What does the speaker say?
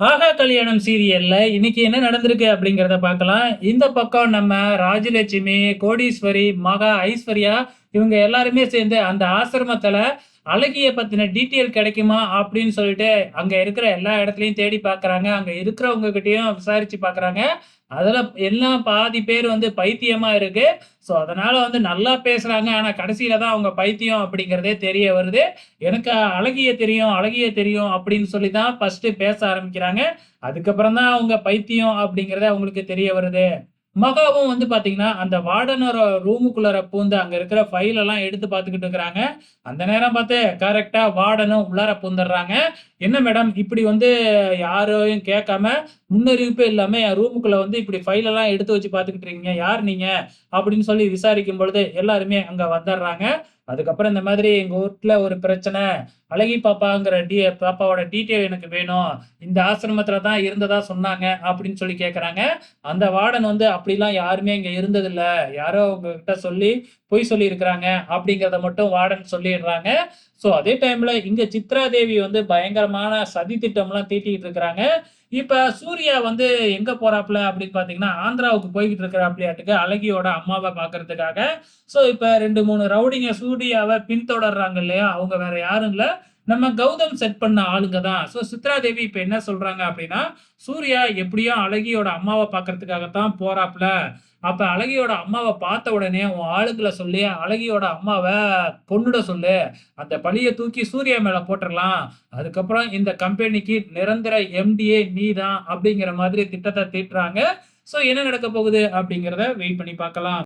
ஆகா கல்யாணம் சீரியல்ல இன்னைக்கு என்ன நடந்திருக்கு அப்படிங்கிறத பார்க்கலாம். இந்த பக்கம் நம்ம ராஜலட்சுமி, கோடீஸ்வரி, மகா, ஐஸ்வர்யா இவங்க எல்லாருமே சேர்ந்து அந்த ஆசிரமத்தில அழகிய பத்தின டீட்டெயில் கிடைக்குமா அப்படின்னு சொல்லிட்டு அங்க இருக்கிற எல்லா இடத்துலயும் தேடி பார்க்குறாங்க. அங்க இருக்கிறவங்க கிட்டயும் விசாரிச்சு பார்க்குறாங்க. அதுல எல்லாம் பாதி பேர் வந்து பைத்தியமா இருக்கு. ஸோ அதனால வந்து நல்லா பேசுறாங்க. ஆனா கடைசியில தான் அவங்க பைத்தியம் அப்படிங்கிறதே தெரிய வருது. எனக்கு அழகிய தெரியும், அழகிய தெரியும் அப்படின்னு சொல்லி தான் ஃபர்ஸ்ட்டு பேச ஆரம்பிக்கிறாங்க. அதுக்கப்புறம் தான் அவங்க பைத்தியம் அப்படிங்கிறதே அவங்களுக்கு தெரிய வருது. மகாவும் வந்து பார்த்தீங்கன்னா, அந்த வார்டனோட ரூமுக்குள்ளார பூந்து அங்க இருக்கிற ஃபைல் எல்லாம் எடுத்து பார்த்துக்கிட்டு இருக்கிறாங்க. அந்த நேரம் பார்த்து கரெக்ட்டா வார்டனும் உள்ளார பூந்துடுறாங்க. "என்ன மேடம் இப்படி வந்து யாரையும் கேட்காம, முன்னறிவிப்பே இல்லாம என் ரூமுக்குள்ள வந்து இப்படி ஃபைல் எல்லாம் எடுத்து வச்சு பார்த்துக்கிட்டு இருக்கீங்க. யார் நீங்க?" அப்படின்னு சொல்லி விசாரிக்கும் பொழுது எல்லாருமே அங்க வந்துடுறாங்க. அதுக்கப்புறம் இந்த மாதிரி எங்க வீட்ல ஒரு பிரச்சனை. அழகி பாப்பாங்கிற பாப்பாவோட டீட்டெயில் எனக்கு வேணும். இந்த ஆசிரமத்தில தான் இருந்ததா சொன்னாங்க அப்படின்னு சொல்லி கேட்கறாங்க. அந்த வார்டன் வந்து அப்படிலாம் யாருமே இங்க இருந்ததில்ல. யாரோ உங்ககிட்ட சொல்லி பொய் சொல்லியிருக்கிறாங்க அப்படிங்கிறத மட்டும் வார்டன் சொல்லிடுறாங்க. ஸோ அதே டைம்ல இங்க சித்ரா தேவி வந்து பயங்கரமான சதி திட்டம்லாம் தீட்டிட்டு இருக்கிறாங்க. இப்ப சூர்யா வந்து எங்க போறாப்ல அப்படின்னு பார்த்தீங்கன்னா, ஆந்திராவுக்கு போய்க்கிட்டு இருக்கிறாப்லயாட்டுக்கு அழகியோட அம்மாவ பார்க்கறதுக்காக. ஸோ இப்ப 2, 3 ரவுடிங்க சூர்யாவ பின்தொடர்றாங்க இல்லையா? அவங்க வேற யாரும் இல்ல. நம்ம கௌதம் செட் பண்ண ஆளுங்க தான். ஸோ சித்ரா தேவி இப்ப என்ன சொல்றாங்க அப்படின்னா, சூர்யா எப்படியும் அழகியோட அம்மாவ பார்க்கறதுக்காக தான் போறாப்ல. அப்ப அழகியோட அம்மாவ பார்த்த உடனே உன் ஆளுங்கள சொல்லி அழகியோட அம்மாவ கொன்னுட சொல்லு. அந்த பழிய தூக்கி சூர்யா மேல போட்டுறலாம். அதுக்கப்புறம் இந்த கம்பெனிக்கு நிரந்தர எம்டியே நீ தான் அப்படிங்கிற மாதிரி திட்டத்த தீட்டுறாங்க. ஸோ என்ன நடக்க போகுது அப்படிங்கிறத வெயிட் பண்ணி பார்க்கலாம்.